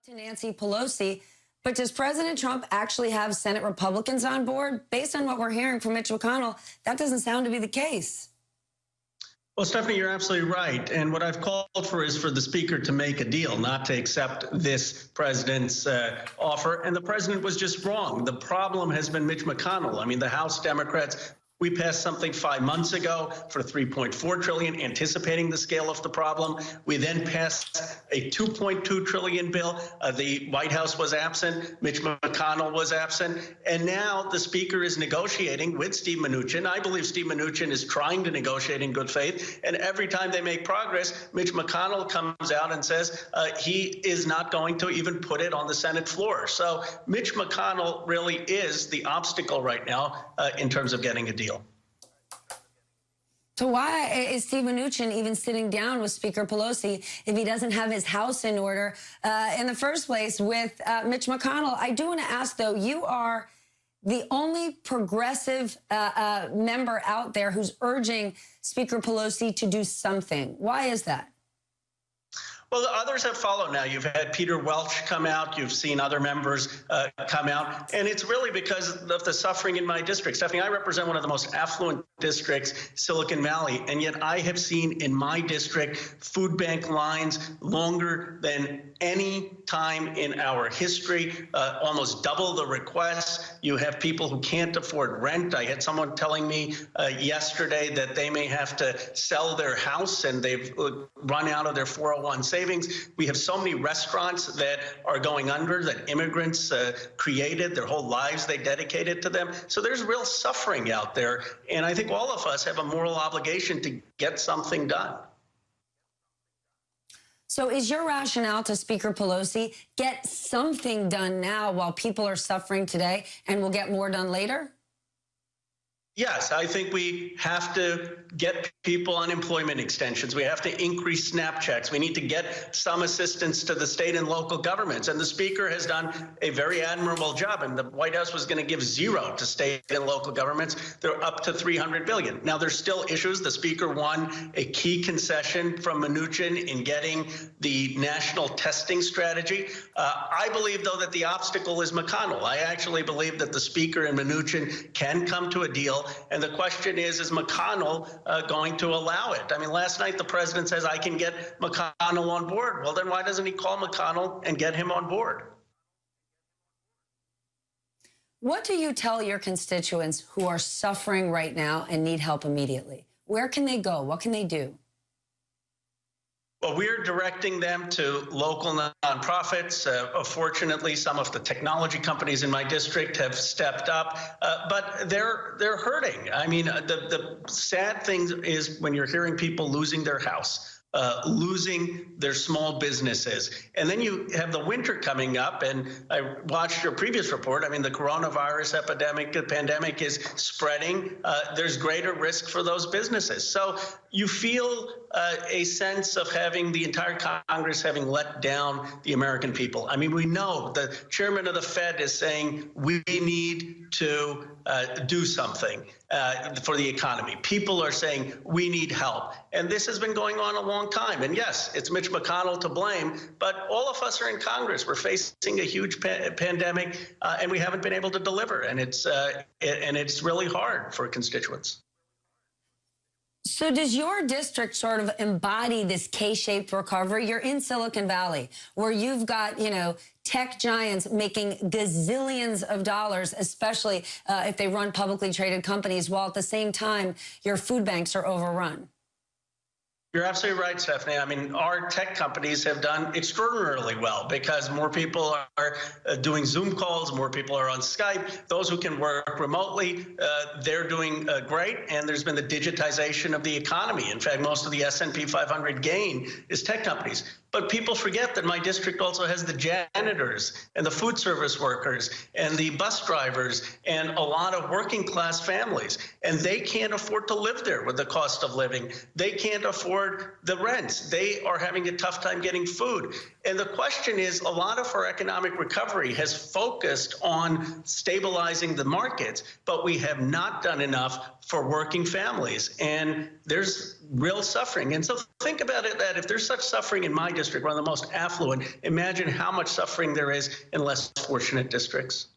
To Nancy Pelosi, but does President Trump actually have Senate Republicans on board? Based on what we're hearing from Mitch McConnell, that doesn't sound to be the case. Well, Stephanie, you're absolutely right. And what I've called for is for the speaker to make a deal, not to accept this president's offer. And the president was just wrong. The problem has been Mitch McConnell. I mean, the House Democrats, we passed something 5 months ago for $3.4 trillion, anticipating the scale of the problem. We then passed a $2.2 trillion bill. The White House was absent. Mitch McConnell was absent. And now the speaker is negotiating with Steve Mnuchin. I believe Steve Mnuchin is trying to negotiate in good faith. And every time they make progress, Mitch McConnell comes out and says he is not going to even put it on the Senate floor. So Mitch McConnell really is the obstacle right now in terms of getting a deal. So why is Steve Mnuchin even sitting down with Speaker Pelosi if he doesn't have his house in order in the first place with Mitch McConnell? I do want to ask, though, you are the only progressive member out there who's urging Speaker Pelosi to do something. Why is that? Well, the others have followed now. You've had Peter Welch come out. You've seen other members come out. And it's really because of the suffering in my district. Stephanie, I represent one of the most affluent districts, Silicon Valley. And yet I have seen in my district food bank lines longer than any time in our history, almost double the requests. You have people who can't afford rent. I had someone telling me yesterday that they may have to sell their house and they've run out of their 401 savings. We have so many restaurants that are going under that immigrants created, their whole lives they dedicated to them. So there's real suffering out there. And I think all of us have a moral obligation to get something done. So is your rationale to Speaker Pelosi, get something done now while people are suffering today and we'll get more done later? Yes, I think we have to get people unemployment extensions. We have to increase SNAP checks. We need to get some assistance to the state and local governments. And the speaker has done a very admirable job. And the White House was going to give zero to state and local governments. They're up to $300 billion. Now, there's still issues. The speaker won a key concession from Mnuchin in getting the national testing strategy. I believe, though, that the obstacle is McConnell. I actually believe that the speaker and Mnuchin can come to a deal. And the question is McConnell going to allow it? I mean, last night the president says, I can get McConnell on board. Well, then why doesn't he call McConnell and get him on board? What do you tell your constituents who are suffering right now and need help immediately? Where can they go? What can they do? Well, we're directing them to local nonprofits. Fortunately, some of the technology companies in my district have stepped up, but they're hurting. I mean, the sad thing is when you're hearing people losing their house, losing their small businesses. And then you have the winter coming up, and I watched your previous report. I mean, the coronavirus epidemic, the pandemic is spreading. There's greater risk for those businesses. So you feel a sense of having the entire Congress having let down the American people. I mean, we know the chairman of the Fed is saying we need to do something for the economy. People are saying we need help. And this has been going on a long time. And yes, it's Mitch McConnell to blame, but all of us are in Congress. We're facing a huge pandemic, and we haven't been able to deliver. And it's really hard for constituents. So does your district sort of embody this K-shaped recovery? You're in Silicon Valley, where you've got, tech giants making gazillions of dollars, especially if they run publicly traded companies, while at the same time your food banks are overrun. You're absolutely right, Stephanie. I mean, our tech companies have done extraordinarily well because more people are doing Zoom calls, more people are on Skype. Those who can work remotely, they're doing great. And there's been the digitization of the economy. In fact, most of the S&P 500 gain is tech companies. But people forget that my district also has the janitors and the food service workers and the bus drivers and a lot of working class families. And they can't afford to live there with the cost of living. They can't afford the rents. They are having a tough time getting food. And the question is, a lot of our economic recovery has focused on stabilizing the markets, but we have not done enough for working families. And there's real suffering. And so think about it, that if there's such suffering in my district, one of the most affluent, imagine how much suffering there is in less fortunate districts.